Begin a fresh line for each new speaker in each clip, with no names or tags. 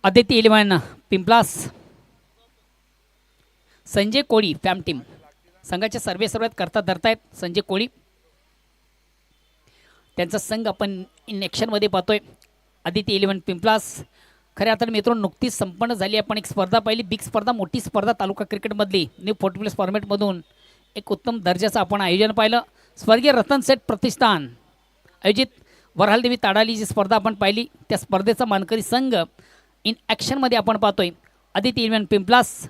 Aditya eleven Pimplas Sanjay कोळी फॅम team संघाचे सर्वेत करता धरतायत संजय कोळी. त्यांचा संघ आपण इन ॲक्शनमध्ये पाहतोय. आदित्य इलेव्हन पिंपलास खऱ्या अर्थाने मित्रांनो नुकतीच संपन्न झाली. आपण एक स्पर्धा पाहिली, बिग स्पर्धा, मोठी स्पर्धा तालुका क्रिकेटमधली न्यू 40+ फॉर्मॅटमधून एक उत्तम दर्जाचं आपण आयोजन पाहिलं. स्वर्गीय रतन सेठ प्रतिष्ठान आयोजित वऱ्हालदेवी ताडाली जी स्पर्धा आपण पाहिली, त्या स्पर्धेचा मानकरी संघ इन ॲक्शनमध्ये आपण पाहतोय Aditya eleven Pimplas.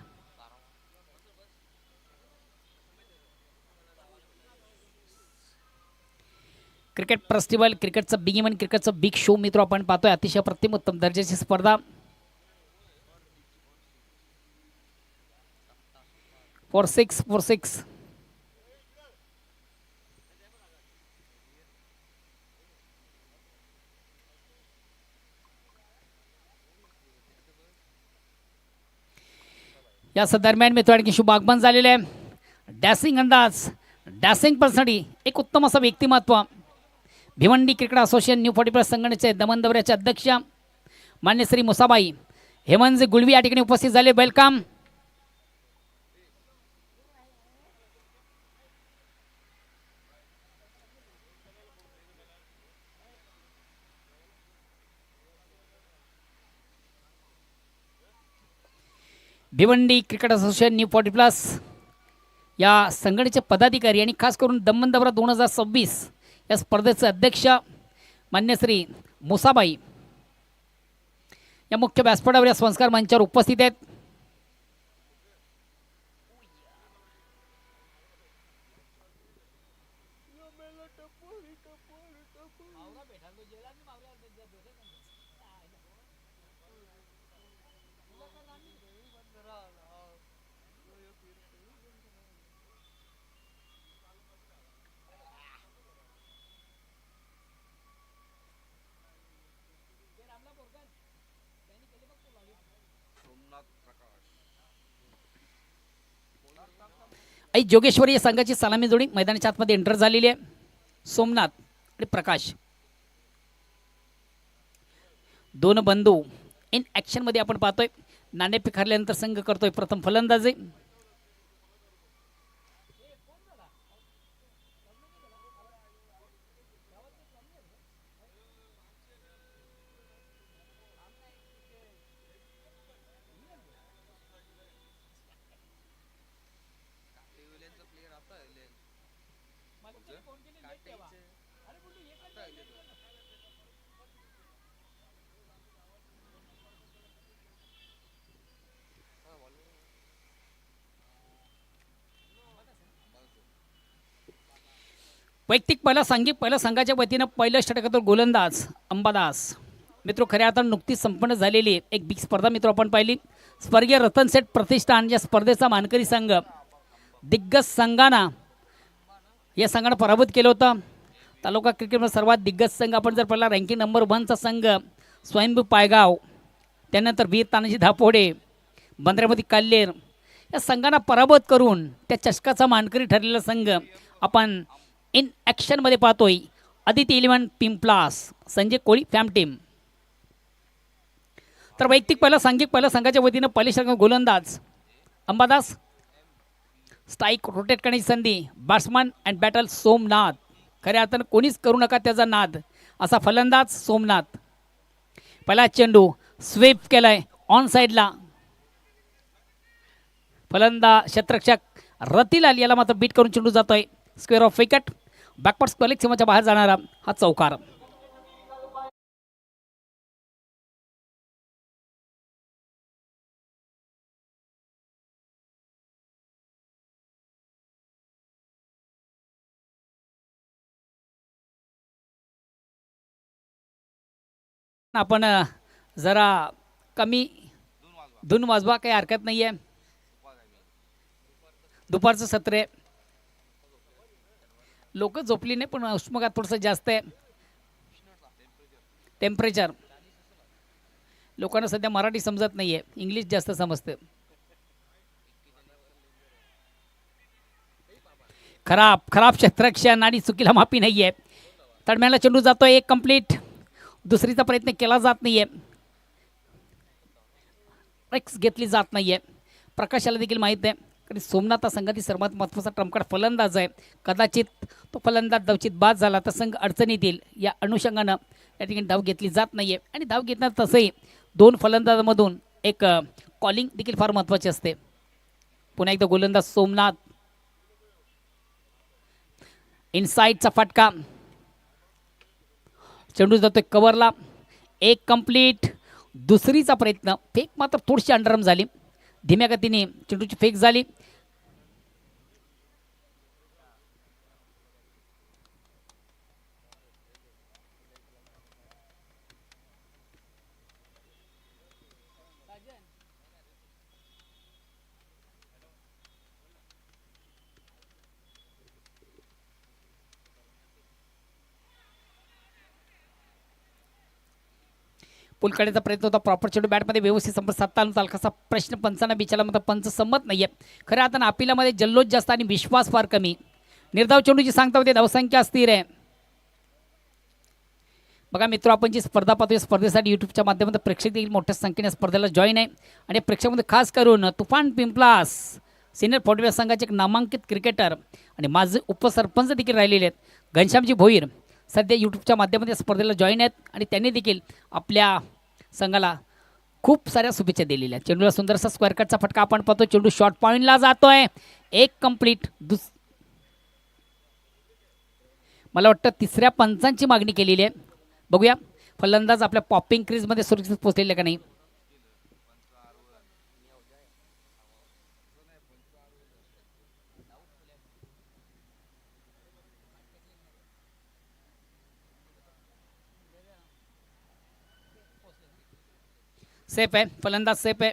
Cricket festival, क्रिकेटचं बिग इव्हेंट, क्रिकेटचं बिग शो मित्र आपण पाहतोय. अतिशय प्रतिम उत्तम दर्जाची स्पर्धा. 4-6 या दरम्यान मित्र आणखी शुभ आगमन झालेले आहे. डॅसिंग अंदाज, डॅसिंग पर्सनॅलिटी, एक उत्तम असं व्यक्तिमत्व. भिवंडी क्रिकेट असोसिएशन न्यू 40+ संघटनेचे दमन दौऱ्याचे अध्यक्ष मान्य श्री मुसाबाई हेमंत गुळवी या ठिकाणी उपस्थित झाले. Welcome. Bhiwandi cricket association new 40+ या संघटनेचे पदाधिकारी आणि खास करून दमन दौरा 2026 या स्पर्धेचे अध्यक्ष मान्य श्री मुसाबाई या मुख्य व्यासपीठावर या संस्कार मंचावर उपस्थित आहेत. आई जोगेश्वरी या संघाची सलामी जोडी मैदानाच्या आतमध्ये एंटर झालेली आहे. सोमनाथ आणि प्रकाश दोन बंधू इन ॲक्शन मध्ये आपण पाहतोय. नाणे पिखारल्यानंतर संघ करतोय प्रथम फलंदाजी. वैयक्तिक पहिला संघाच्या वतीनं पहिलं षटकातून गोलंदाज अंबादास. मित्रो खऱ्या अर्थानं नुकतीच संपन्न झालेली एक बिग स्पर्धा मित्र आपण पाहिली. स्वर्गीय रतन सेठ प्रतिष्ठान या स्पर्धेचा मानकरी संघ दिग्गज संघाना या संघानं पराभूत केलं होतं. तालुका क्रिकेटमध्ये सर्वात दिग्गज संघ आपण जर पाहिला रँकिंग नंबर 1चा संघ स्वयंभू पायगाव, त्यानंतर वीर तानाजी धापोडे, बंदरामती काल्लेर या संघांना पराभूत करून त्या चषकाचा मानकरी ठरलेला संघ आपण इन ॲक्शन मध्ये पाहतोय. आदित्य इलेव्हन पिंपलास संजय कोळी फॅम टीम. तर वैयक्तिक पहिला संघाच्या वतीनं पहिले षटक गोलंदाज अंबादास. स्ट्राईक रोटेट करण्याची संधी बॅट्समन अँड बॅटल सोमनाथ. खऱ्या अर्थानं कोणीच करू नका त्याचा नाद असा फलंदाज सोमनाथ. पहिला चेंडू स्वीप केलाय ऑन साईडला. फलंदाज क्षेत्ररक्षक रतिलाल याला मात्र बीट करून चेंडू जातोय square off wicket. Backward square सीमाच्या बाहेर जाणारा हा चौकार. आपण जरा कमी धून वाजवा, काही हरकत नाही आहे. दुपारचं सत्र आहे, लोक झोपली नाही पण उष्माघात थोडंसं जास्त आहे. टेम्परेचर लोकांना सध्या मराठी समजत नाही आहे, इंग्लिश जास्त समजतं. खराब खराब क्षेत्ररक्षण आणि चुकीला माफी नाही आहे. तडम्याला चेंडू जातोय, एक कंप्लीट. दुसरीचा प्रयत्न केला जात नाही आहे, रिक्स घेतली जात नाही आहे. प्रकाशाला देखील माहीत आहे कारण सोमनाथ हा संघातील सर्वात महत्त्वाचा ट्रम्पकार्ड फलंदाज आहे. कदाचित तो फलंदाज धावचीत बाद झाला तर संघ अडचणीत येईल, या अनुषंगानं या ठिकाणी धाव घेतली जात नाही आहे. आणि धाव घेताना तसंही दोन फलंदाजामधून एक कॉलिंग देखील फार महत्त्वाची असते. पुन्हा एकदा गोलंदाज सोमनाथ, इनसाइडचा फटका, चेंडू जातोय कव्हरला, एक कंप्लीट. दुसरीचा प्रयत्न, फेक मात्र थोडीशी अंडरम झाली, धीम्या गतीने चेंडूची फेक झाली. पुल काढण्याचा प्रयत्न होता, प्रॉपर चेंडू बॅटमध्ये व्यवस्थित संपर्क साधता आला. हलकासा प्रश्न पंचांना विचारला, मात्र पंच संमत नाही आहे. खरं आता अपिलामध्ये जल्लोष जास्त आणि विश्वास फार कमी. निर्धाव चेंडूची सांगता होते, धावसंख्या अस्थिर आहे. बघा मित्र, आपण जी स्पर्धा पाहतोय स्पर्धेसाठी यूट्यूबच्या माध्यमातून प्रेक्षक देखील मोठ्या संख्येने स्पर्धेला जॉईन आहे. आणि प्रेक्षकामध्ये खास करून तुफान पिंपलास सिनियर फुटबॉल संघाचे एक नामांकित क्रिकेटर आणि माझे उपसरपंच देखील राहिलेले आहेत घनश्यामजी भोईर, सध्या यूट्यूबच्या माध्यमातून स्पर्धेला जॉईन आहेत. आणि त्यांनी देखील आपल्या संघाला खूप साऱ्या शुभेच्छा दिलेल्या आहेत. चेंडूला सुंदरसा स्क्वेअर कटचा फटका आपण पाहतो, चेंडू शॉर्ट पॉईंटला जातोय, एक कंप्लीट. मला वाटतं तिसऱ्या पंचांची मागणी केलेली आहे. बघूया फलंदाज आपल्या पॉपिंग क्रीजमध्ये सुरक्षित पोहोचलेले का नाही. सेफ आहे, फलंदाज सेफ आहे.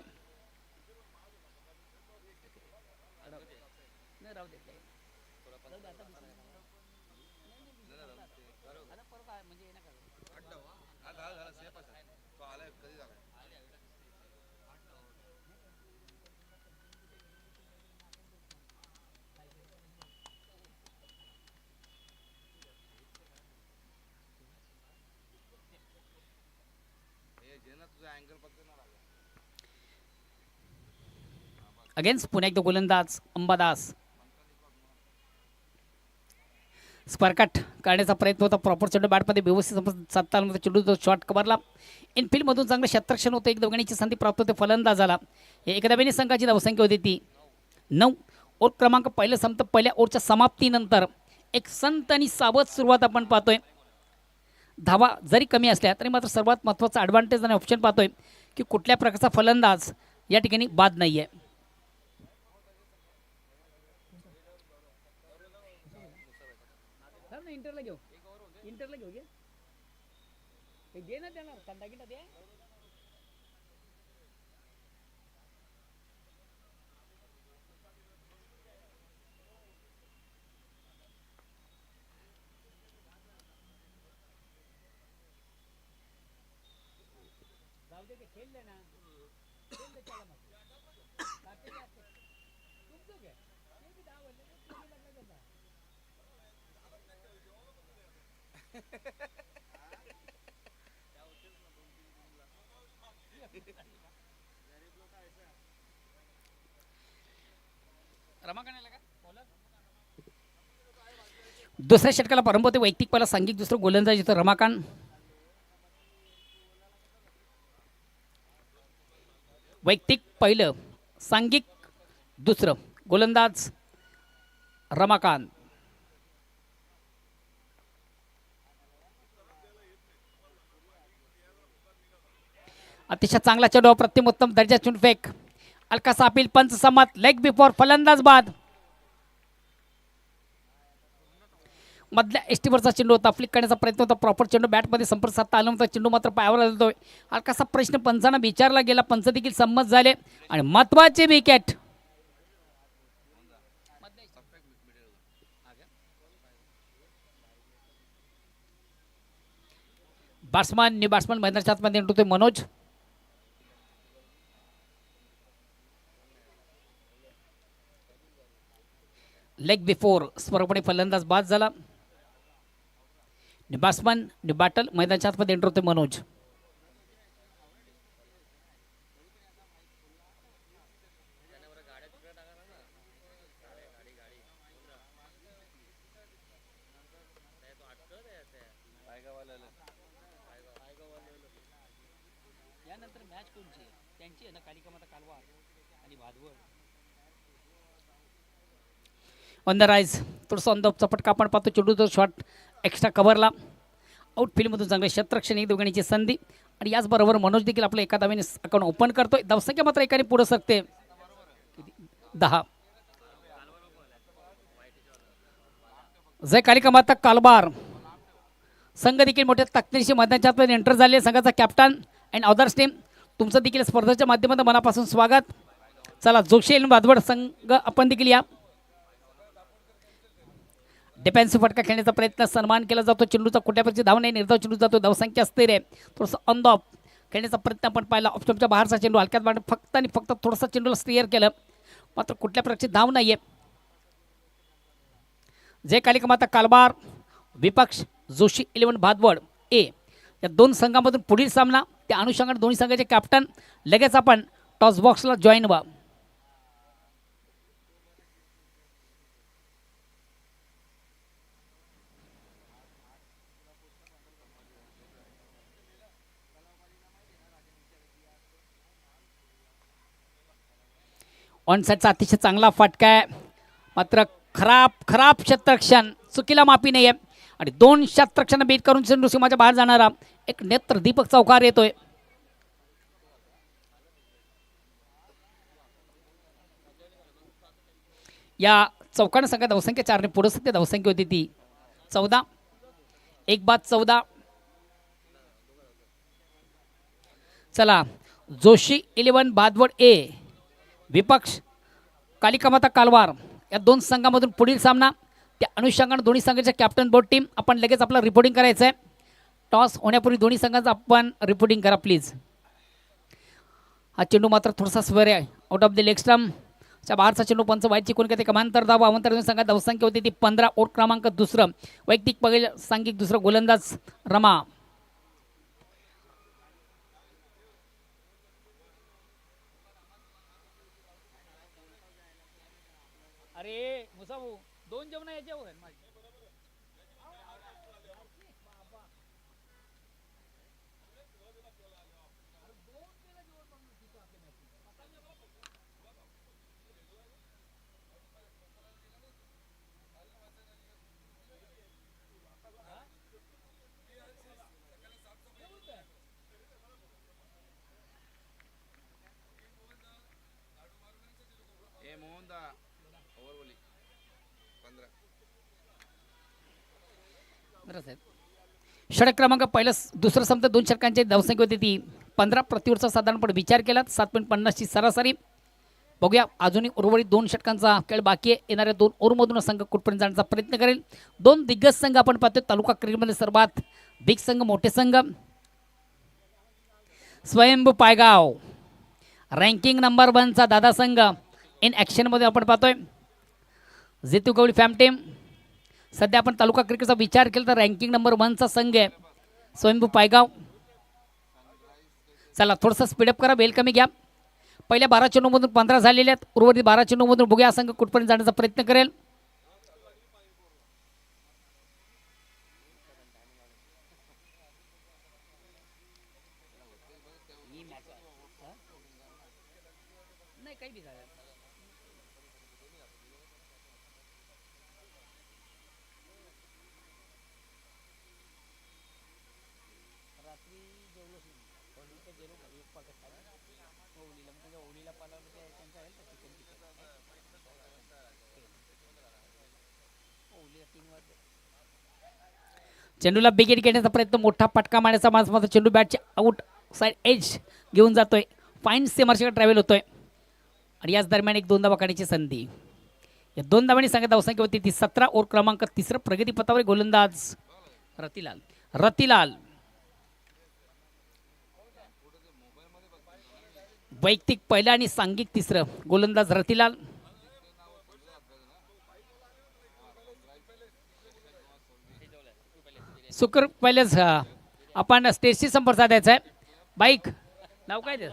अगेन्स्ट पुन्हा एकदा गोलंदाज अंबादास, स्क्वेअर कट करण्याचा प्रयत्न होता, प्रॉपर चेंडू बॅटमध्ये व्यवस्थित साधता आला. चेंडू शॉर्ट कव्हरला, इनफिल्डमधून चांगलं क्षेत्ररक्षण होतं, एक दोघांची संधी प्राप्त होते फलंदाजाला. एकदावेनी संघाची धावसंख्या होती ती 9. ओव्हर क्रमांक पहिलं संपतं. पहिल्या ओव्हरच्या समाप्तीनंतर एक संत आणि सावध सुरुवात आपण पाहतोय. धावा जरी कमी असल्या तरी मात्र सर्वात महत्त्वाचा ॲडव्हान्टेज आणि ऑप्शन पाहतोय की कुठल्या प्रकारचा फलंदाज या ठिकाणी बाद नाही आहे. इंटरला घेऊ, इंटरला घेऊ दे ना त्याला थंडा गिटा दे. जाऊ दे ते खेळले ना, खेळले त्याला मग तुमचं काय ते बी धावले लागला. दुसऱ्या षटकाला प्रारंभ होते. वैयक्तिक पहिला सांघिक दुसरं गोलंदाज येतो रमाकांत. वैयक्तिक पहिलं, सांघिक दुसरं, गोलंदाज रमाकांत. अतिशय चांगला चेंडू, प्रतिम उत्तम दर्जा चेंडू फेक, अलकासा अपील, पंच समत, लेग बिफोर, फलंदाज बाद. मधल्या एसटीवरचा चेंडू होता, फ्लिक करण्याचा प्रयत्न होता, प्रॉपर चेंडू बॅटमध्ये संपर्क साधता आला नव्हता, चेंडू मात्र पायावर जातोय. अलकासा प्रश्न पंचांना विचारला गेला, पंच देखील संमत झाले आणि महत्वाचे विकेट. बॅट्समन न्यू बॅट्समन मैदानाच्या आतमध्ये एंट्रोतोय मनोज. लेग बिफोर स्पर्धपणे फलंदाज बाद झाला. बॅट्समन बॅटल मैदानाच्या आतमध्ये एंटर होते मनोज. यानंतर मॅच कोणची आहे त्यांची आहे ना कालिका माता कालवा आणि भादवड. ऑन द राईज थोडंसं ऑन द चपटका आपण पाहतो. चेंडू तो शॉट एक्स्ट्रा कव्हरला आउटफील्डमधून चांगले क्षेत्ररक्षण एक दोघांची संधी. आणि याचबरोबर मनोज देखील आपलं एका धावेने अकाउंट ओपन करतोय. धावसंख्या मात्र एकाने पुढे सरते 10. जय कालिका माता कालबार संघ देखील मोठ्या ताकदीशी मैदानाच्या आतमध्ये एंटर झाले. संघाचा कॅप्टन अँड अदर्स टीम तुमचं देखील स्पर्धेच्या माध्यमातून मनापासून स्वागत. चला जोशी भादवड संघ आपण देखील या. डिफेन्सिव्ह फटका खेळण्याचा प्रयत्न सन्मान केला जातो. चेंडूचा कुठ्यापर्यंत धाव नाही निर्धाव चेंडू जातो. धावसंख्या अस्थिर आहे. थोडंसं ऑन द ऑफ खेळण्याचा प्रयत्न आपण पाहिला. ऑप्शनच्या बाहेरचा चेंडू हलक्यात मांड फक्त आणि फक्त थोडंसं चेंडूला स्टिअर केलं मात्र कुठल्या प्रकारची धाव नाही आहे. जय कालिका माता कालबार विपक्ष जोशी 11 भादवड ए या दोन संघांमधून पुढील सामना. त्या अनुषंगाने दोन्ही संघाचे कॅप्टन लगेच आपण टॉस बॉक्सला जॉईन व्हा. ऑन साईडचा अतिशय चांगला फटका आहे मात्र खराब क्षेत्ररक्षण चुकीला माफी नाही आहे. आणि 2 क्षेत्ररक्षण बीट करून चेंडू सीमाच्या बाहेर जाणारा एक नेत्र दीपक चौकार येतोय. या चौकानं संघात धावसंख्या 4 ने पुढे सध्या धावसंख्या होती ती 14. 1 बाद 14. चला जोशी 11 भादवड ए विपक्ष कालिका माता कालवार या दोन संघांमधून पुढील सामना. त्या अनुषंगाने दोन्ही संघाच्या कॅप्टन बोर्ड टीम आपण लगेच आपलं रिपोर्टिंग करायचं आहे. टॉस होण्यापूर्वी दोन्ही संघांचं आपण रिपोर्टिंग करा प्लीज. हा चेंडू मात्र थोडासा स्वर आहे आउट ऑफ द लेग स्टंपच्या बाहेरचा चेंडू पंच वाईट चिकून घेते. कमांतर धावा अवंतर दोन्ही संघात धावसंख्या होती ती 15. ओर क्रमांक दुसरं वैयक्तिक पहिलं सांघिक दुसरं गोलंदाज रमा. अरे मुसाबू 2 जेवण याच्यावर षटक क्रमांक पहिलं दुसरं संपत 2 षटकांची धावसंख्या होती ती 15. प्रतिवर्ष साधारणपणे विचार केला 7.50 ची सरासरी. बघूया अजूनही उर्वरित 2 षटकांचा खेळ बाकी आहे. येणाऱ्या 2 ओव्हरमधून संघ कुठपर्यंत जाण्याचा प्रयत्न करेल. 2 दिग्गज संघ आपण पाहतोय तालुका क्रिकेटमध्ये सर्वात बिग संघ मोठे संघ. स्वयंभू पायगाव रँकिंग नंबर 1 चा दादा संघ इन ॲक्शनमध्ये आपण पाहतोय. जेतू गवळी फॅम टीम सध्या आपण तालुका क्रिकेटचा विचार केला तर रँकिंग नंबर 1 चा संघ आहे स्वयंभू पायगाव. चला थोडंसं स्पीडअप करा बेल कमी घ्या. पहिल्या 12 चेंडूमधून 15 झालेले आहेत. उर्वरित 12 चेंडूमधून बघूया संघ कुठपर्यंत जाण्याचा प्रयत्न करेल. चेंडूला बिगेट घेण्याचा प्रयत्न मोठा फटका मारण्याचा मात्र चेंडू बॅटचे आउट साइड एज घेऊन जातोय. फाईन सीमार्षकडे ट्रॅव्हल होतोय आणि याच दरम्यान एक 2 धावा काढण्याची संधी. या 2 धावांनी संघात धावसंख्या होती ती 17. ओव्हर क्रमांक 3 प्रगतीपथावर गोलंदाज रतिलाल वैयक्तिक पहिला आणि सांघिक 3 गोलंदाज रतिलाल. सुकर पहिलेच आपण स्टेजशी संपर्क साधायचा आहे. बाईक नाव काय ते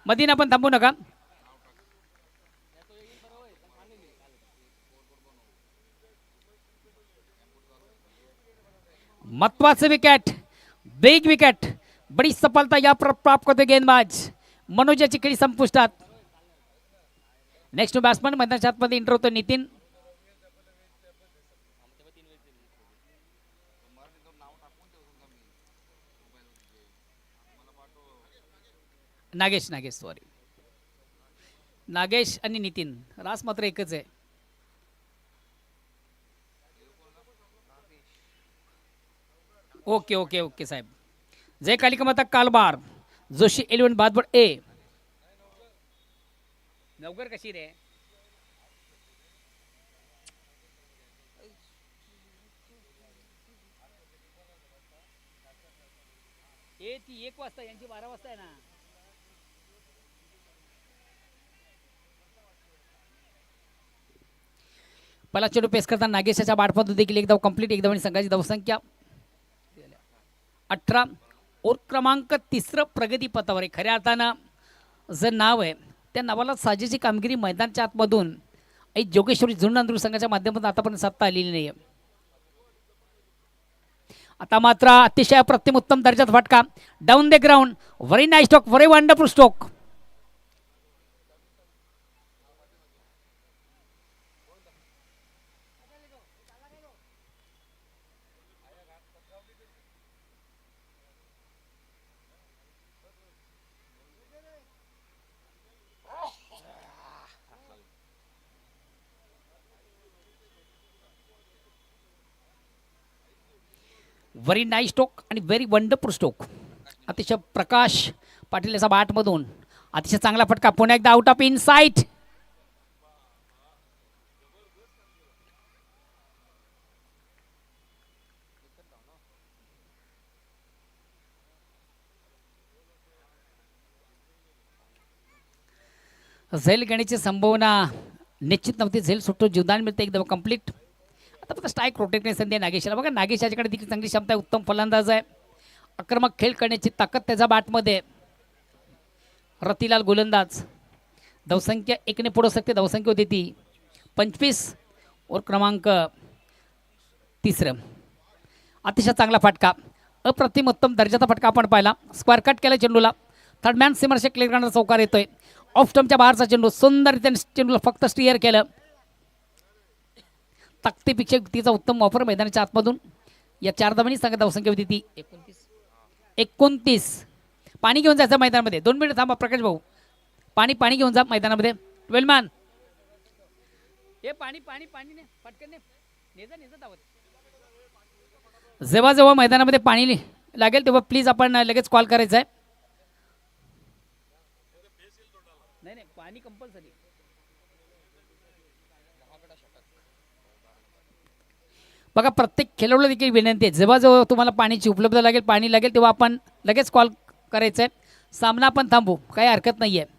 मधीन आपण थांबू नका. महत्वाचं विकेट, बिग विकेट, बड़ी सफलता या प्राप्त करते गेंदबाज मनोजाची खेळी संपुष्टात. नेक्स्ट बॅट्समन मैदानाच्या आतमध्ये इंटर होतो नितीन. नागेश नागेश सॉरी नागेश आणि नितीन रास मात्र एकच आहे. ओके ओके ओके साहेब. जय कालिका माता कालबार जोशी 11 बादबड ए. नवगर कशी रे ए ती 1 वाजता यांची 12 वाजता आहे ना. पहिला चेंडू पेस करताना नागेशाच्या बाटमधून देखील एक धाव कंप्लीट. एक धावांनी संघाची धावसंख्या 18. और क्रमांक 3 प्रगतीपथावर आहे. खऱ्या अर्थानं जे नाव आहे त्या नावाला साजेची कामगिरी मैदानच्या आतमधून जोगेश्वरी जुन्नर संघाच्या माध्यमातून आतापर्यंत साधता आलेली नाही आहे. आता मात्र अतिशय अप्रतिम उत्तम दर्जाचा फटका down the ground. Very nice stroke, very wonderful stroke. Very nice stroke आणि व्हेरी वंडरफुल स्ट्रोक. अतिशय प्रकाश पाटील याचा बॅटमधून अतिशय चांगला फटका. पुन्हा एकदा आउट ऑफ इनसाइट. झेल घेण्याची संभावना निश्चित नव्हती. झेल सुटतो, जीवदान मिळते एकदम कंप्लीट. आता फक्त स्ट्राईक प्रोटेक्ट संधी आहे नागेशला. बघा नागेश याच्याकडे देखील चांगली क्षमता आहे, उत्तम फलंदाज आहे, आक्रमक खेळ करण्याची ताकद त्याचा बॅटमध्ये. रतिलाल गोलंदाज. धावसंख्या 1 पुढे सकते. धावसंख्या होती ती 25 और क्रमांक 3. अतिशय चांगला फटका, अप्रतिम उत्तम दर्जाचा फटका आपण पाहिला. स्क्वेअर कट केला चेंडूला. थर्ड मॅन सिमरच्या क्लिअर करण्याचा चौकार येतोय. ऑफ स्टंपच्या बाहेरचा चेंडू सुंदर चेंडूला फक्त स्टीअर केलं. ताकदीपेक्षा तिचा उत्तम वापर मैदानाच्या आतमधून. या 4 धावांनी सांगत धावसंख्या होती ती 29. पाणी घेऊन जायचं मैदानामध्ये. 2 मिनिट थांबा प्रकाश भाऊ. पाणी घेऊन जा मैदानामध्ये. 12 मॅन हे पाणी पाणी पाणी ने पटकन नेजा धावत. जेव्हा जेव्हा मैदानामध्ये पाणी लागेल तेव्हा प्लीज आपण लगेच कॉल करायचा आहे. नाही पाणी कंपल्सरी. बघा प्रत्येक खेळाडूला देखील विनंती आहे, जेव्हा जेव्हा तुम्हाला पाण्याची उपलब्ध लागेल, पाणी लागेल तेव्हा आपण लगेच कॉल करायचा आहे. सामना आपण थांबू, काही हरकत नाही आहे.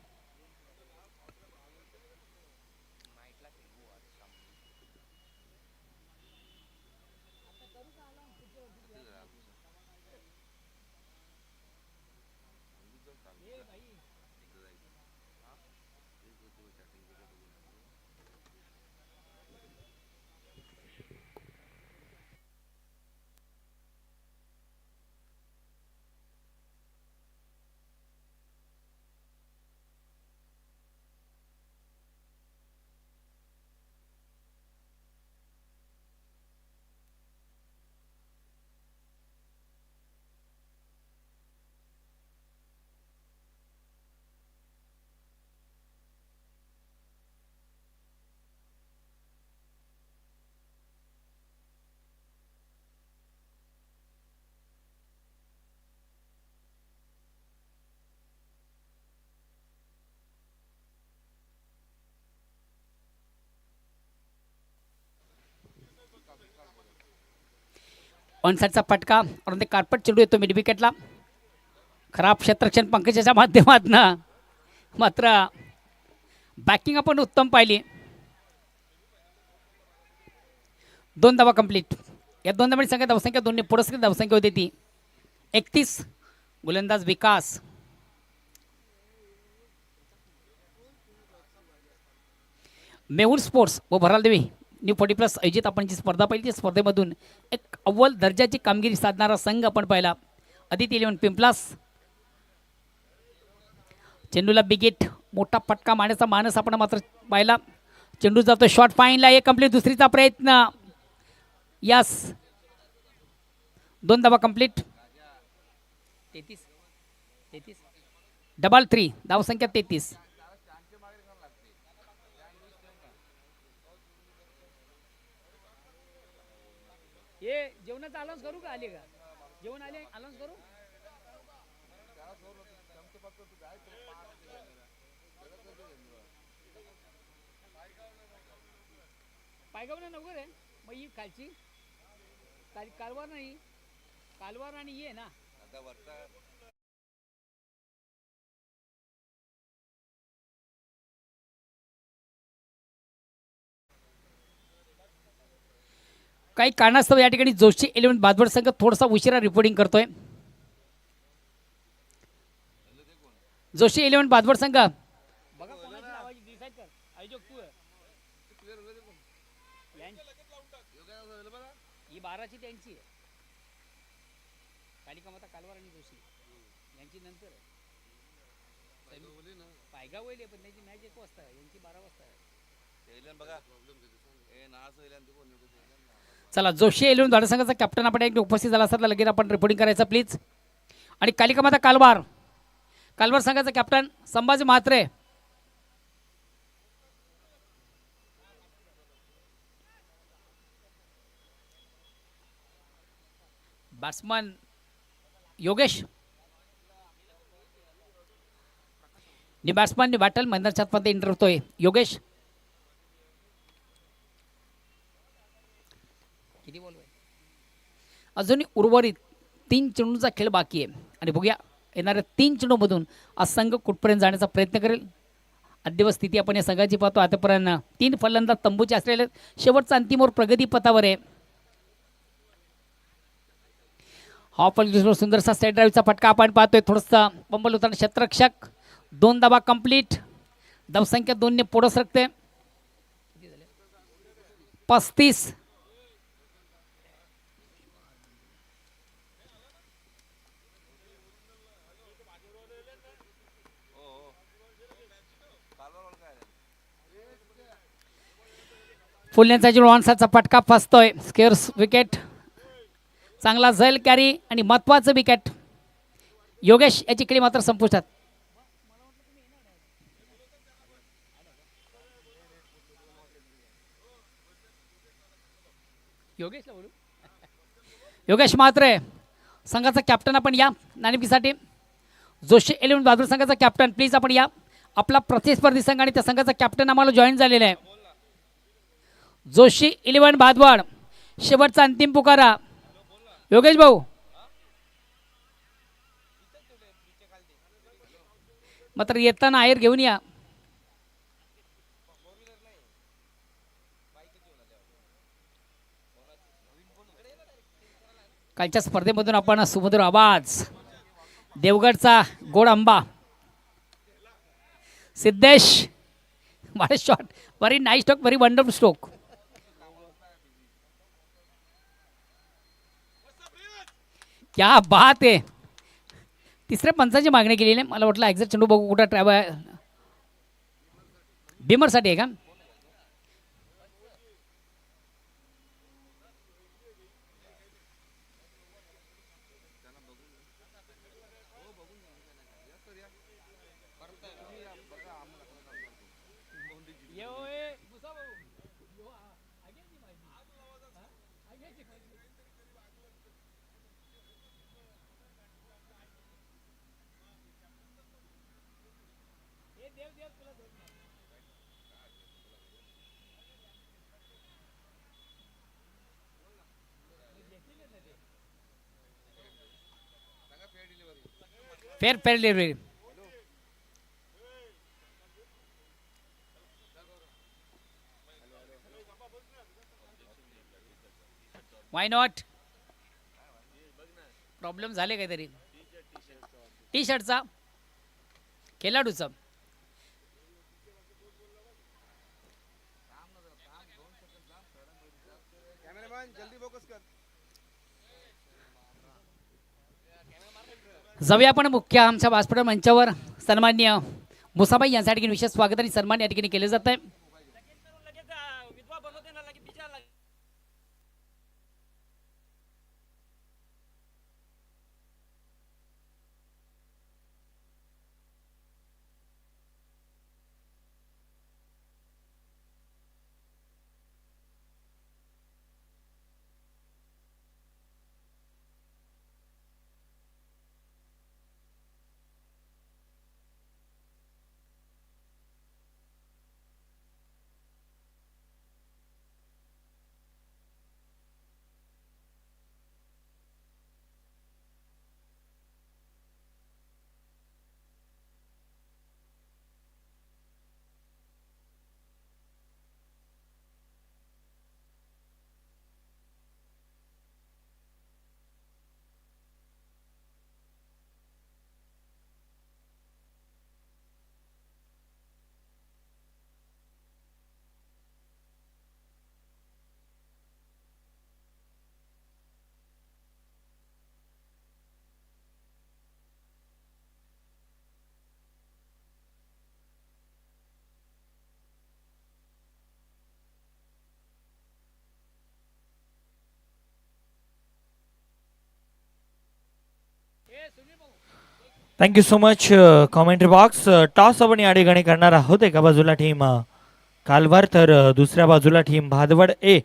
ऑन साईडचा फटका आणि ते कार्पेट चेंडू येतो मिड विकेटला. खराब क्षेत्रक्षण पंकजाच्या माध्यमातून, मात्र बॅकिंग आपण उत्तम पाहिली. 2 धावा कंप्लीट. या दोन धावांची संख्या धावसंख्या दोन्ही पुरस्कृत धावसंख्या होती ती 31. गोलंदाज विकास. मेहुल स्पोर्ट्स व भरालदेवी न्यू 40+ आयोजित आपण जी स्पर्धा पाहिली त्या स्पर्धेमधून एक अव्वल दर्जाची कामगिरी साधणारा संघ आपण पाहिला. आदित्य 11 पिंपलास. चेंडूला बिगेट मोठा फटका मारण्याचा मानस आपण मात्र पाहिला. चेंडू जातो शॉर्ट फाईनला. एक कंप्लीट. दुसरीचा प्रयत्न. यस. 2 धावा कंप्लीट. 33 डबल 3 धावसंख्या 33. हे जेवणाचा अलाउन्स करू का? आले का जेवण? आले अलाउन्स करू? पायगाव नको रे. मग ही खालची कालवार नाही. कालवार आणि ये ना. काही कारणास्तव या ठिकाणी जोशी 11 बादवड संघ थोडासा उशिरा रिपोर्टिंग करतोय. जोशी 11 बादवड संघ ही 12ची त्यांची आहे. कालिका माता कालवार आणि जोशी यांची नंतर पायगाव होईल पण त्यांची मॅच 1 वाजता आहे. यांची 12 वाजता आहे. चला जोशी 11 धाडा संघाचा कॅप्टन आपण एक उपस्थित झाला असता लगेच आपण रिपोर्टिंग करायचं प्लीज. आणि कालिका माता कालवार संघाचा कॅप्टन संभाजी म्हात्रे. बॅट्समन योगेश. नि बॅट्समन बॅटल मैदानाच्या आतमध्ये एंटर होतोय योगेश. किती बॉल? अजूनही उर्वरित 3 चेंडूंचा खेळ बाकी आहे आणि बघूया येणाऱ्या 3 चेंडूमधून हा संघ कुठपर्यंत जाण्याचा प्रयत्न करेल. अद्ययावत स्थिती आपण या संघाची पाहतो. आतापर्यंत 3 फलंदाज तंबूचे असलेले शेवटचा अंतिम ओव्हर प्रगती पथावर आहे. हा फलंदाज सुंदरसा सेट ड्राईव्हचा फटका आपण पाहतोय. थोडासा पंबल होताना क्षेत्ररक्षक. 2 धावा कंप्लीट. धावसंख्या 2 ने पुढे सरकते. 35. फुलण्याचा ऑनसाचा फटका फसतोय. Squares wicket. चांगला झैल कॅरी आणि महत्वाचं विकेट. योगेश याची खेळी मात्र संपुष्टात. योगेश म्हात्रे संघाचा कॅप्टन आपण या नाणेफेकीसाठी. जोशी 11 बहादूर संघाचा कॅप्टन प्लीज आपण या. आपला प्रतिस्पर्धी संघ आणि त्या संघाचा कॅप्टन आम्हाला जॉईन झालेला आहे. जोशी 11 भादवाड शेवटचा अंतिम पुकारा. योगेश भाऊ मात्र येताना आयर घेऊन या. कालच्या स्पर्धेमधून आपण सुमधुर आवाज देवगडचा गोड आंबा Siddhesh. What shot. Very nice stroke. Very wonderful stroke. क्या बात आहे. तिसऱ्या पंचाची मागणी केली नाही. मला वाटलं एक्झॅक्ट चेंडू बघू कुठं ट्रॅव्हल बिमरसाठी आहे का? फेर डिलिव्हरी. Why not. प्रॉब्लेम झाले काहीतरी. टी शर्टचा खेळाडूचा. जाऊया आपण मुख्य आमच्या व्यासपीठ मंचावर. सन्माननीय मुसाबाई यांच्या ठिकाणी विशेष स्वागत आणि सन्मान या ठिकाणी केले जात आहे.
Thank you so much commentary box. Toss आपण या ठिकाणी करणार आहोत. एका बाजूला टीम कालवार तर दुसऱ्या बाजूला टीम भादवड ए.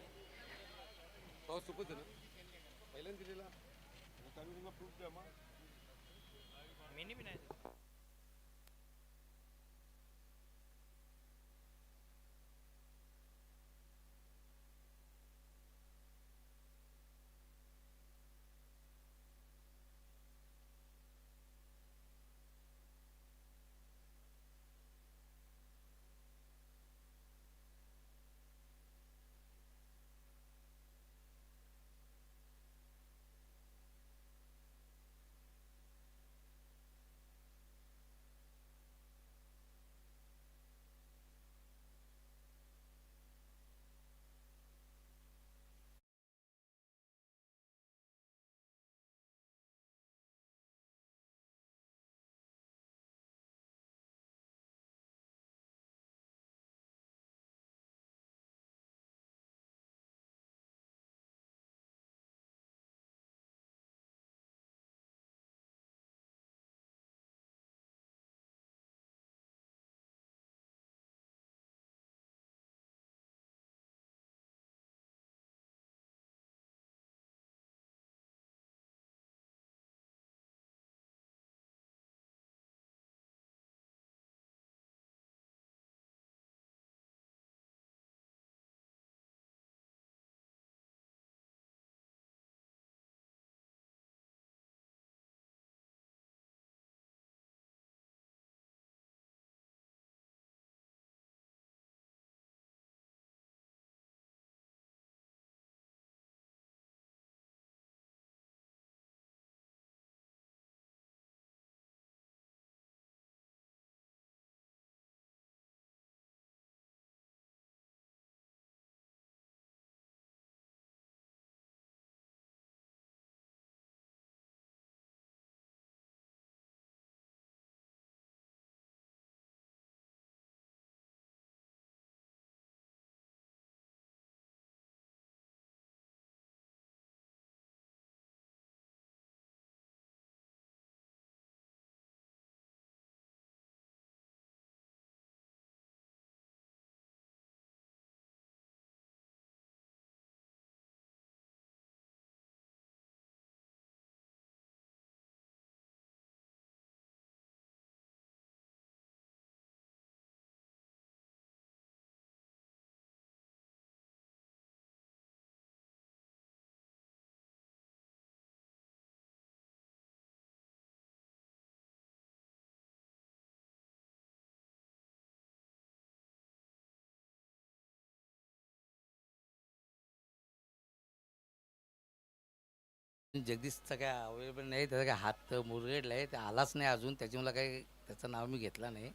जगदीशचा काय अवेलेबल नाही, त्याचा काय हात मुरगडला आहे, ते आलाच नाही अजून. त्याची मला काही त्याचं नाव मी घेतला नाही,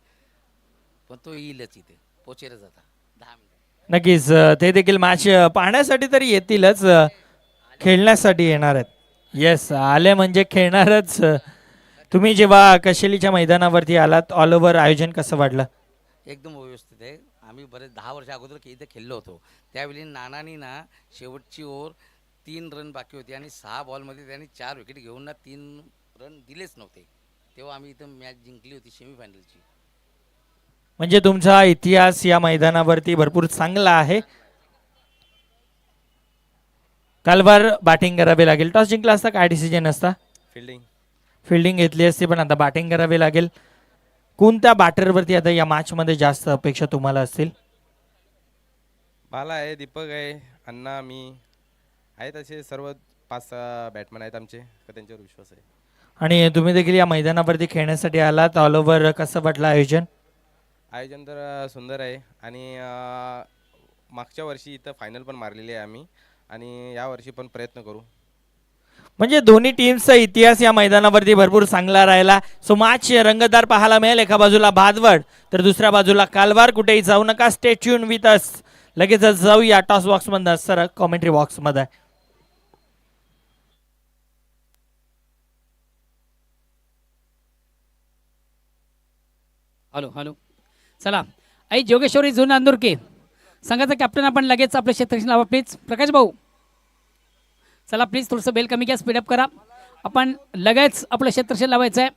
पण तो येईलच इथे, पोचेलच आता 10 मिनिटं.
नक्कीच ते देखील मॅच पाहण्यासाठी तरी येतीलच, खेळण्यासाठी येणार आहेत. येस, आले म्हणजे खेळणारच. तुम्ही जेव्हा कशेलीच्या मैदानावरती आलात, ऑल ओव्हर आयोजन कसं वाटलं?
एकदम व्यवस्थित आहे. आम्ही बरेच 10 वर्ष अगोदर इथे खेळलो होतो. त्यावेळी नानानी ना शेवटची ओव्हर 3 रन बाकी होती आणि 6 बॉलमध्ये त्यांनी 4 विकेट घेऊन ना 3 रन दिलेच नव्हते. तेव्हा आम्ही इथं मॅच जिंकली होती सेमीफायनलची.
म्हणजे तुमचा इतिहास या मैदानावरती भरपूर चांगला आहे. कालवार बॅटिंग करावी लागेल. टॉस जिंकला असता काय डिसिजन असता?
फिल्डिंग.
फिल्डिंग घेतली असती, पण आता बॅटिंग करावी लागेल. कोणत्या बॅटरवरती आता या मॅचमध्ये जास्त अपेक्षा तुम्हाला असतील?
बाला आहे, दीपक आहे, अण्णा, मी आहेत, असे सर्व 5-6 बॅटमॅन आहेत आमचे, तर त्यांच्यावर विश्वास आहे.
आणि तुम्ही देखील या मैदानावरती खेळण्यासाठी आलात. ऑल ओव्हर कसं वाटलं आयोजन?
आयोजन तर सुंदर आहे आणि मागच्या वर्षी इथं फायनल पण मारलेली आहे आम्ही आणि यावर्षी पण प्रयत्न करू.
म्हणजे दोन्ही टीम्सचा इतिहास या मैदानावरती भरपूर चांगला राहिला. सो मॅच रंगतदार पाहायला मिळेल. एका बाजूला भादवड तर दुसऱ्या बाजूला कालवार. कुठेही जाऊ नका, स्टे ट्यून विथ अस. लगेचच जाऊया टॉस बॉक्समध्ये, सर कॉमेंट्री बॉक्समध्ये.
हॅलो हॅलो, चला. आई जोगेश्वरी जुन अंदुरके संघाचा कॅप्टन आपण लगेच आपल्या क्षेत्रक्षण लावा प्लीज. प्रकाश भाऊ चला प्लीज, थोडंसं बेल कमी घ्या, स्पीडअप करा. आपण लगेच आपलं क्षेत्रक्षण लावायचं आहे.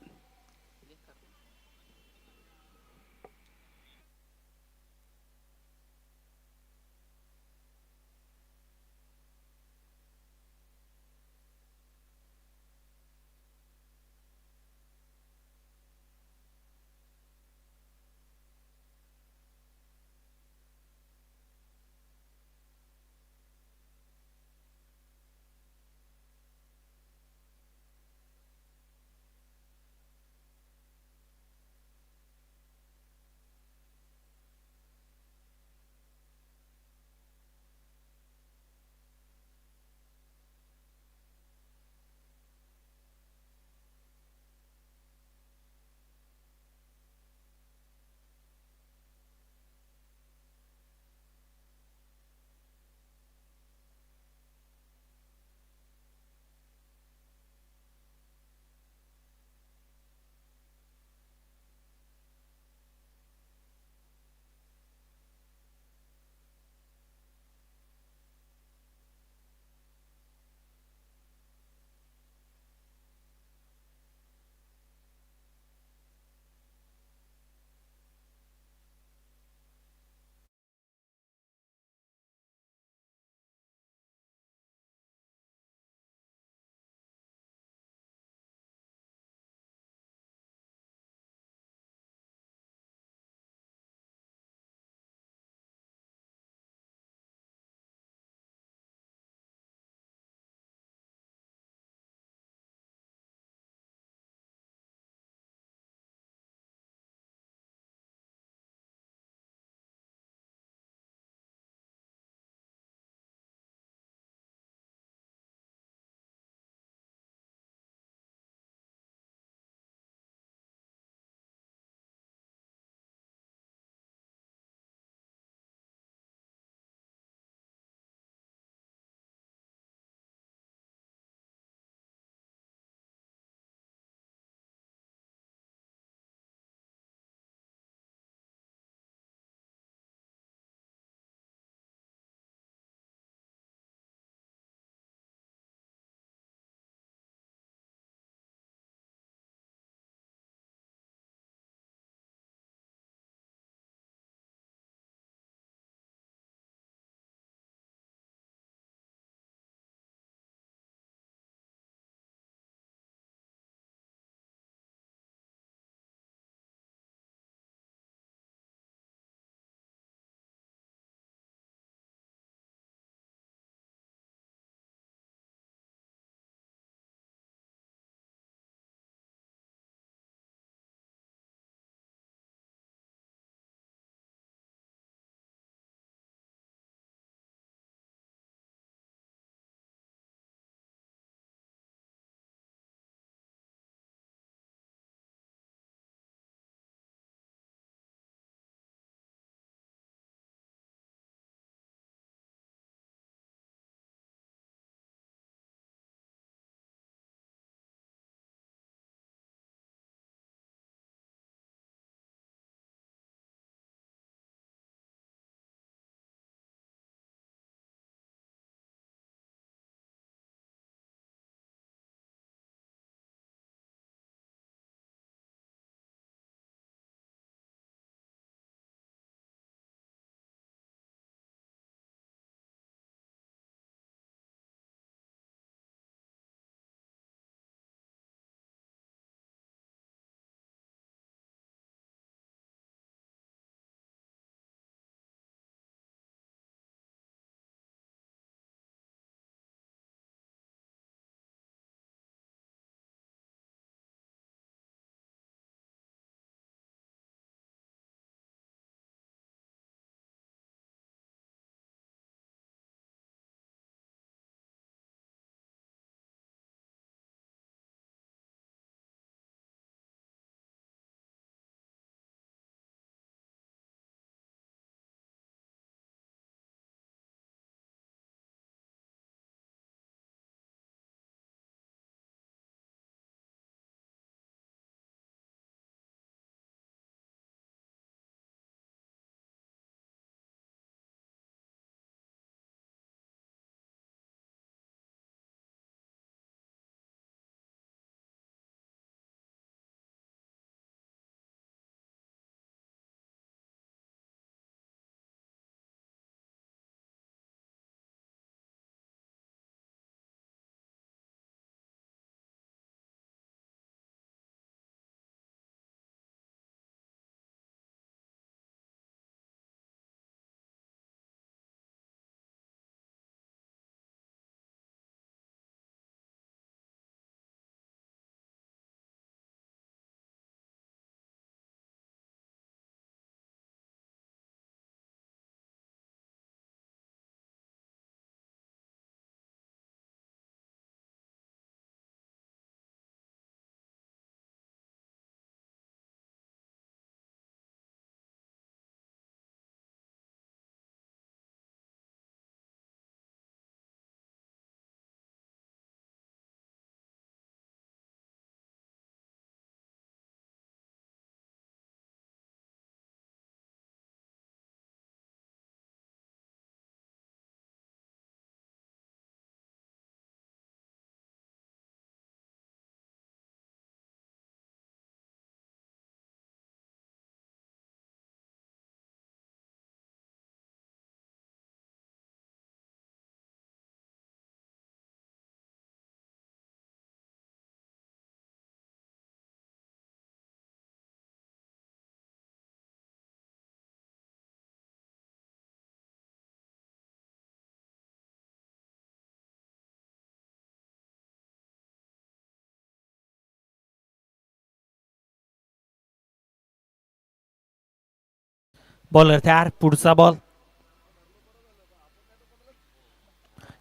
बॉलर तयार, पुढचा बॉल.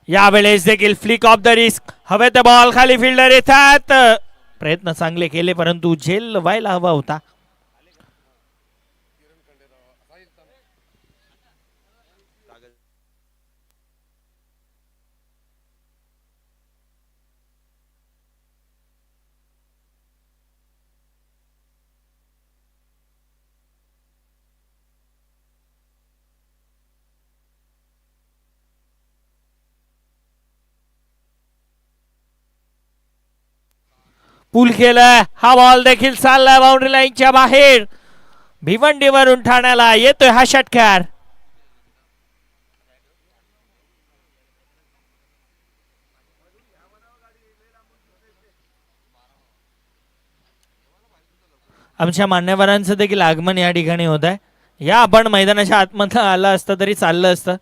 यावेळेस देखील फ्लिक ऑफ द रिस्क. हवे ते बॉल खाली फिल्डर येतात. प्रयत्न चांगले केले परंतु झेल व्हायला हवा होता. पूल केलाय. हा बॉल देखील चाललाय बाउंड्री लाईनच्या बाहेर. भिवंडीवरून ठाण्याला येतोय हा षटकार. आमच्या मान्यवरांचं देखील आगमन या ठिकाणी होत आहे. या आपण मैदानाच्या आतमध्ये आलं असतं तरी चाललं असतं.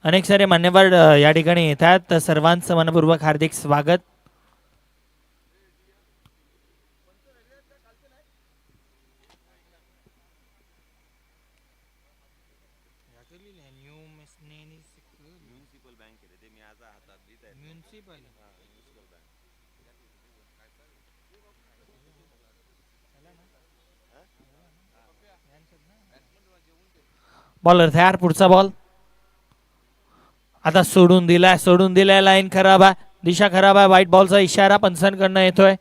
अनेक सारे मान्यवर या ठिकाणी येतात. सर्वांचं मनपूर्वक हार्दिक स्वागत. बॉलर तयार, पुढचा बॉल. आता सोडून दिलाय लाईन खराब आहे, दिशा खराब आहे. व्हाईट बॉलचा इशारा पंचांकडनं येतोय.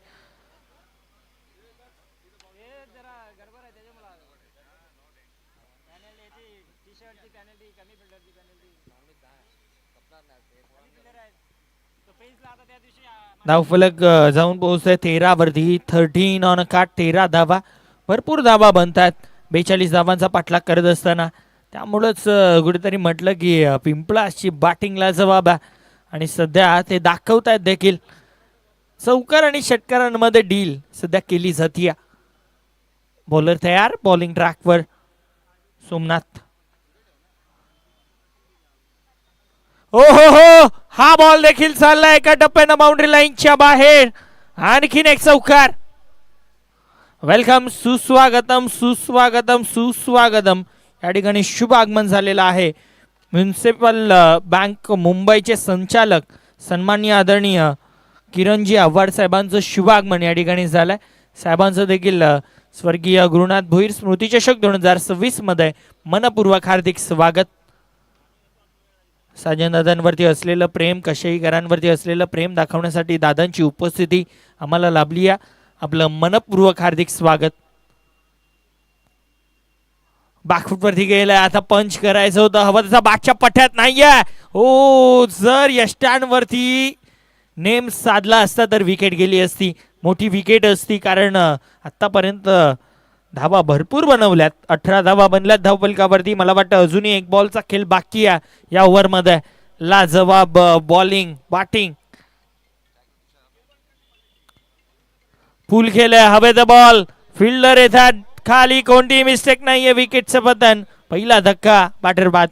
धावफलक जाऊन पोहोचतोय 13 वरती. 13 ऑन काट, 13 धावा. भरपूर धावा बनतात 42 धावांचा पाठलाग करत असताना. त्यामुळंच कुठेतरी म्हटलं की पिंपळाची बॅटिंगला जबाब आहे आणि सध्या ते दाखवतायत देखील. चौकार आणि षटकारांमध्ये डील सध्या केली जाते. बॉलर तयार, बॉलिंग ट्रॅकवर सोमनाथ. हो हो हो, हा बॉल देखील चाललाय एका टप्प्यानं बाउंड्री लाईनच्या बाहेर. आणखीन एक चौकार. वेलकम, सुस्वागतम सुस्वागतम सुस्वागतम. या ठिकाणी शुभ आगमन झालेलं आहे. म्युनिसिपल बँक मुंबईचे संचालक सन्माननीय आदरणीय किरणजी आव्हाड साहेबांचं शुभ आगमन या ठिकाणी झालंय. साहेबांचं देखील स्वर्गीय गुरुनाथ भोईर स्मृती चषक 2026 मध्ये मनपूर्वक हार्दिक स्वागत. साजनदादांवरती असलेलं प्रेम, कशेईकरांवरती असलेलं प्रेम दाखवण्यासाठी दादांची उपस्थिती आम्हाला लाभली आहे. आपलं मनपूर्वक हार्दिक स्वागत. बॅकफुटवरती गेलाय, आता पंच करायचं होतं. हवं तसा बागच्या पठ्यात नाहीये. हो, जर यष्टांवरती नेम साधला असता तर विकेट गेली असती, मोठी विकेट असती. कारण आतापर्यंत धावा भरपूर बनवल्यात, 18 धावा बनल्यात धावफलकावरती. मला वाटतं अजूनही एक बॉलचा खेळ बाकी आहे या ओव्हरमध्ये. लाजवाब बॉलिंग, बॅटिंग. फुल खेळलाय, हवेत बॉल, फिल्डर येतात खाली, कोणतीही मिस्टेक नाहीये. विकेटचं पतन, पहिला धक्का, बॅटर बाद.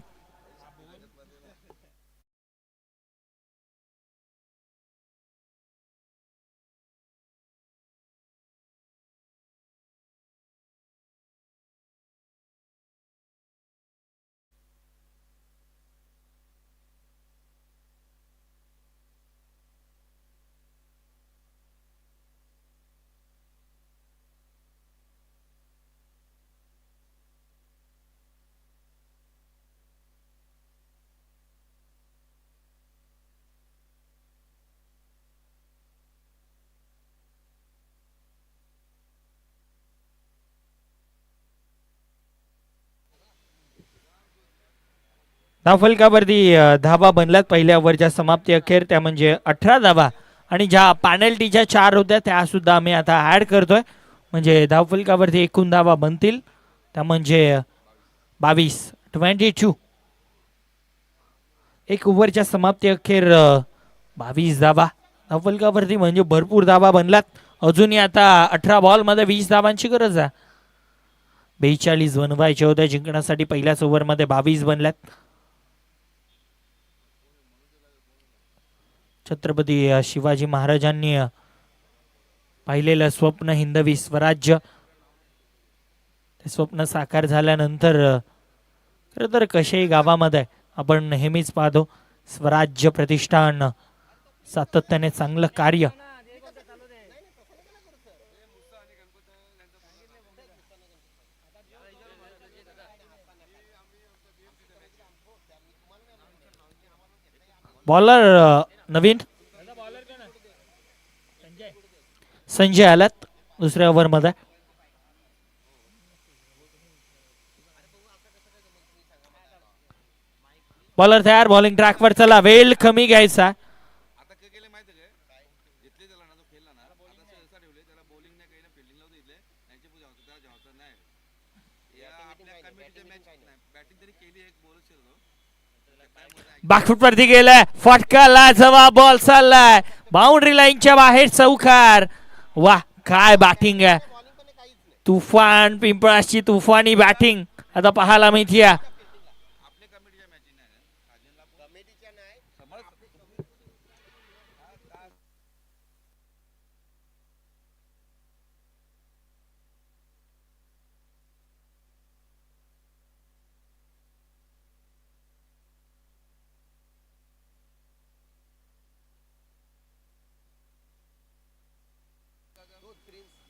धावफलकावरती धावा बनल्यात पहिल्या ओव्हरच्या समाप्ती अखेर, त्या म्हणजे 18 धावा. आणि ज्या पॅनल्टीच्या 4 होत्या त्या सुद्धा आम्ही आता ऍड करतोय. म्हणजे धावफलकावरती एकूण धावा बनतील त्या म्हणजे 22. एक ओव्हरच्या समाप्ती अखेर 22 धावा धावफलकावरती, म्हणजे भरपूर धावा बनल्यात. अजूनही आता 18 बॉलमध्ये 20 धावांची गरज आहे. 42 बनवायचे होते जिंकण्यासाठी. पहिल्याच ओव्हरमध्ये 22 बनल्यात. छत्रपती शिवाजी महाराजांनी पाहिलेलं स्वप्न हिंदवी स्वराज्य ते स्वप्न साकार झाल्यानंतर खरं तर कशाही गावामध्ये आपण नेहमीच पाहतो स्वराज्य प्रतिष्ठान सातत्याने चांगलं कार्य बॉलर नवीन संजय आलात दुसऱ्या ओव्हरमध्ये. बॉलर तयार, बॉलिंग ट्रॅकवर चला, वेळ कमी घ्यायचा.
आता काय केलं माहिती काय घेतले त्याला ना तो खेळला ना आता सहसा ठेवले त्याला बॉलिंग नाही काही ना फिल्डिंग लावून दिले त्यांचे पूजा होतं त्याला जेवतं नाही या आपल्या कमिटीच्या मॅच बॅटिंग तरी केली एक बॉलच खेळलो
बॅकफूट वरती गेलाय, फटकाला जवाब, बॉल चाललाय बाउंड्री लाईनच्या बाहेर, चौकार. वा काय बॅटिंग आहे, तुफान पिंपळाची तुफानी बॅटिंग आता पाहायला मिळते.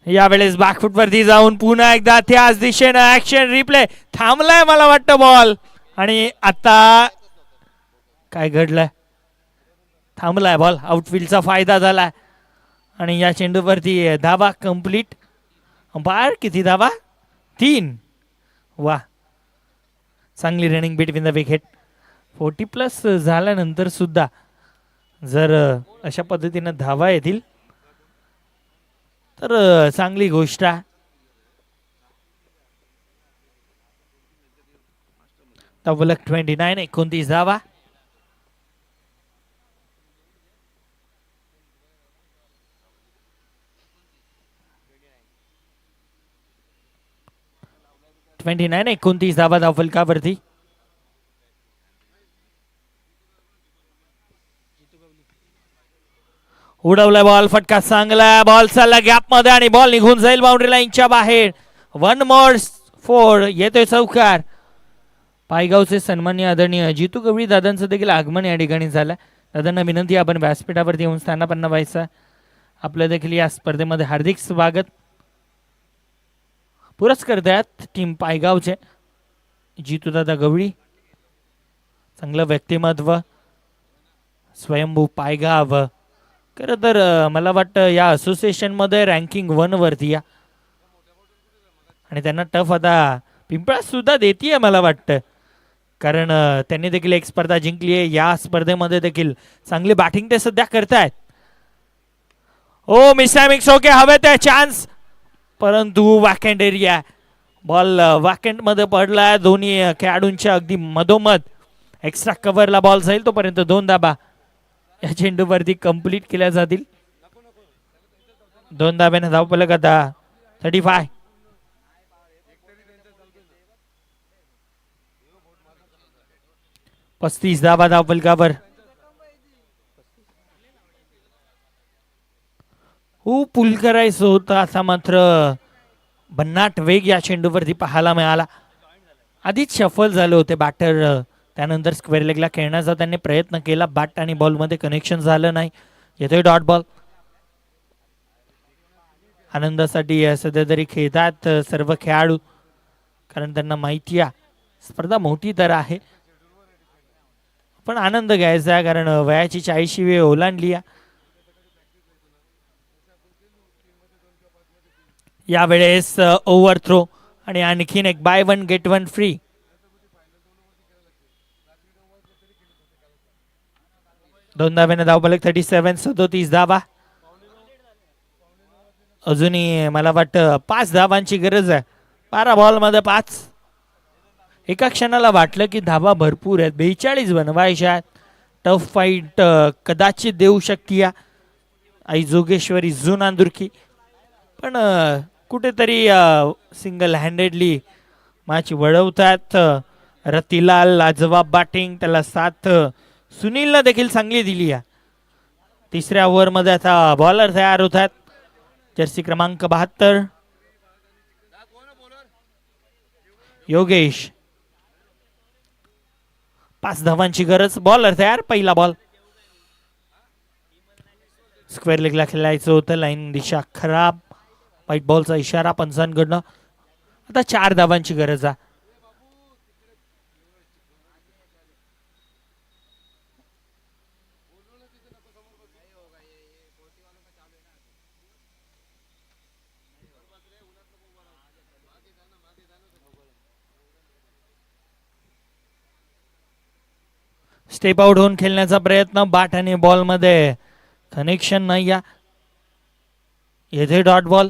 यावेळेस बॅकफूट वरती जाऊन पुन्हा एकदा त्याच दिशेनं ऍक्शन रिप्ले, थांबलाय मला वाटतं बॉल, आणि आता काय घडलंय, थांबलाय बॉल, आउटफील्डचा फायदा झालाय आणि या चेंडूवरती धावा कंप्लीट. अंपायर किती धावा, 3. वा चांगली रनिंग बिटवीन द विकेट. 40+ झाल्यानंतर सुद्धा जर अशा पद्धतीनं धावा येतील तर चांगली गोष्ट आहे. तबलक 29, 29 धावा. $29, 29 धावा धावफलकावरती. उडवलाय बॉल, फटका चांगला, बॉल चालला गॅप मध्ये आणि बॉल निघून जाईल बाउंड्री लाईनच्या बाहेर. 1 more 4 येतोय चौकार. पायगावचे सन्माननीय आदरणीय जितू गवळी दादांचं देखील आगमन या ठिकाणी झालं. दादांना विनंती, आपण व्यासपीठावरती येऊन स्थानापन्न व्हायचं. आपलं देखील या स्पर्धेमध्ये हार्दिक स्वागत. पुरस्कर्त्यात टीम पायगावचे जितू दादा गवळी, चांगलं व्यक्तिमत्व, स्वयंभू पायगाव. खरं तर मला वाटतं या असोसिएशनमध्ये रँकिंग 1 वरती या, आणि त्यांना टफ आता पिंपळा सुद्धा देतीये मला वाटतं, कारण त्यांनी देखील एक स्पर्धा जिंकली आहे. या स्पर्धेमध्ये देखील चांगली बॅटिंग ते सध्या करतायत. ओ मिसॅमिक्स ओके, हवे त्या चान्स, परंतु वॅकंट एरिया, बॉल वॅकंट मध्ये पडलाय. दोन्ही खेळाडूंच्या अगदी मधोमध एक्स्ट्रा कव्हरला बॉल जाईल, तोपर्यंत 2 धाबा या चेंडूवरती कंप्लीट केल्या जातील. 2 धाब्याने धावफलक आता 35. पस्तीस धाबा धावफलकावर. पुल करायचं होतं, असा मात्र भन्नाट वेग या चेंडूवरती पाहायला मिळाला. आधीच शफल झाले होते बॅटर, त्यानंतर स्क्वेअर लेगला खेळण्याचा त्यांनी प्रयत्न केला, बॅट आणि बॉल मध्ये कनेक्शन झालं नाही. येतोय डॉट बॉल. आनंदासाठी सध्या तरी खेळतात सर्व खेळाडू, कारण त्यांना माहिती आहे स्पर्धा मोठी तर आहे, पण आनंद घ्यायचा आहे, कारण वयाची 40वी वेळ ओलांडली आहे. यावेळेस ओव्हर थ्रो आणि आणखीन एक बाय 1 गेट 1 फ्री. दोन धाब्याने धावफलक 37, 37 धावा. अजूनही मला वाटतं 5 धावांची गरज आहे. 12 बॉल मध्ये 5. एका क्षणाला वाटलं की धावा भरपूर आहेत, 42 बनवायच्या आहेत. टफ फाईट कदाचित देऊ शकते आई जोगेश्वरी जुनांदुर्की, पण कुठेतरी सिंगल हँडेडली मॅच वळवतात. रतिलाल लाजवाब बॅटिंग, त्याला साथ सुनीलला देखील चांगली दिली आहे. तिसऱ्या ओव्हरमध्ये आता बॉलर तयार होतात. जर्सी क्रमांक 72 योगेश. 5 धावांची गरज. बॉलर तयार. पहिला बॉल स्क्वेअर लेगला खेळायचं होतं. लाईन दिशा खराब. व्हाईट बॉलचा इशारा पंचांकडनं. आता 4 धावांची गरज आहे. स्टेप आउट होऊन खेळण्याचा प्रयत्न. बॅट आणि बॉल मध्ये कनेक्शन नाही या. येथे डॉट बॉल.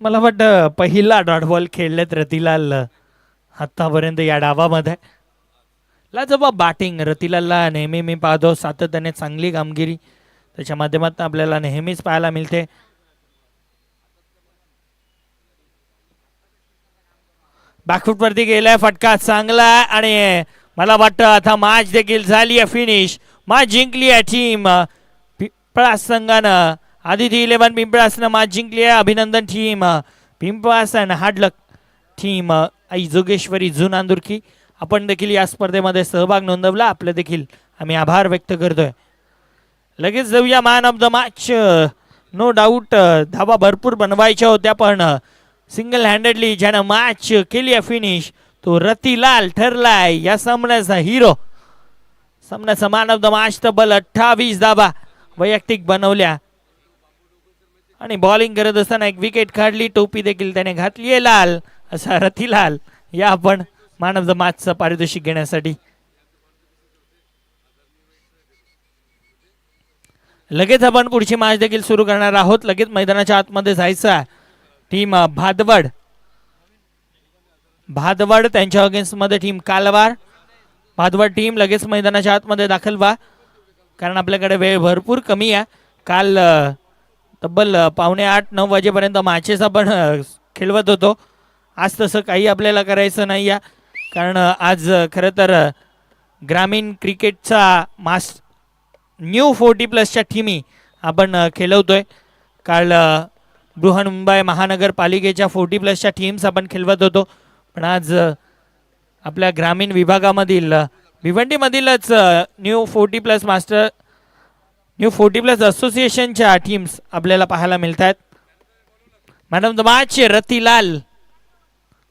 मला वाटतं पहिला डॉट बॉल खेळलेत रतिलाल आतापर्यंत या डावामध्ये. लाजवाब बॅटिंग रतिलालला नेहमी मी पाहतो. सातत्याने चांगली कामगिरी त्याच्या माध्यमातून आपल्याला नेहमीच पाहायला मिळते. बॅकफूट वरती गेलाय. फटका चांगला आणि मला वाटतं आता मॅच देखील झाली आहे फिनिश. मॅच जिंकली आहे टीम पिंपळास संघानं. आदिती 11 पिंपळासनं मॅच जिंकली आहे. अभिनंदन टीम पिंपळास आणि हार्डलक टीम आई जोगेश्वरी जुनांदुर्की. आपण देखील या स्पर्धेमध्ये सहभाग नोंदवला. आपले देखील आम्ही आभार व्यक्त करतोय. लगेच जाऊया man of the match. No doubt धावा भरपूर बनवायच्या होत्या पण सिंगल हँडेडली ज्यानं मॅच केली आहे फिनिश तो रतिलाल ठरलाय या सामन्याचा हिरो. सामन्याचा मॅन ऑफ द मॅच. तब्बल 28 धावा वैयक्तिक बनवल्या आणि बॉलिंग करत असताना एक विकेट काढली. टोपी देखील त्याने घातली आहे लाल. असा रतिलाल या आपण मॅन ऑफ द मॅचचं पारितोषिक घेण्यासाठी. लगेच आपण पुढची मॅच देखील सुरू करणार आहोत. लगेच मैदानाच्या आतमध्ये जायचं. टीम भादवड त्यांच्या अगेन्स्ट मध्ये टीम कालवार. भादवड टीम लगेच मैदानाच्या आतमध्ये दाखल व्हा कारण आपल्याकडे वेळ भरपूर कमी आहे. काल तब्बल 7:45-9 वाजेपर्यंत मॅचेस आपण खेळवत होतो. आज तसं काही आपल्याला करायचं नाही आहे कारण आज खरं तर ग्रामीण क्रिकेटचा न्यू 40+ टीमी आपण खेळवतोय. काल बृहन्मुंबई महानगरपालिकेच्या 40+ टीम्स आपण खेळवत होतो पण आज आपल्या ग्रामीण विभागामधील भिवंडीमधीलच न्यू 40+ असोसिएशनच्या टीम्स आपल्याला पाहायला मिळत आहेत. मॅडम द मॅच रतिलाल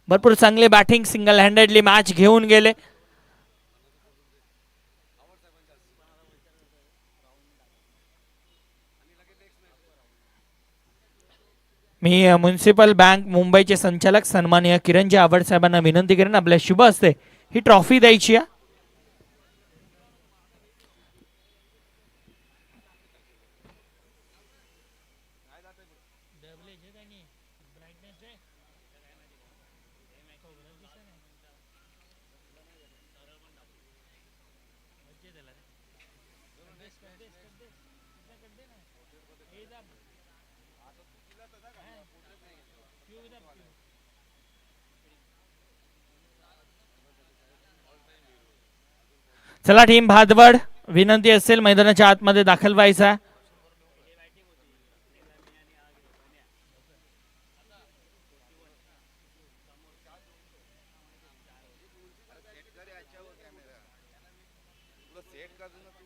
भरपूर चांगले बॅटिंग सिंगल हँडेडली मॅच घेऊन गेले. मी म्युन्सिपल बँक मुंबईचे संचालक सन्माननीय किरणजी आवड साहेबांना विनंती करेन आपल्या शुभ हस्ते ही ट्रॉफी द्यायची आहे. चला टीम भादवड विनंती असेल मैदानाच्या आतमध्ये दाखल व्हायचा.
सेट कर दूंगा तू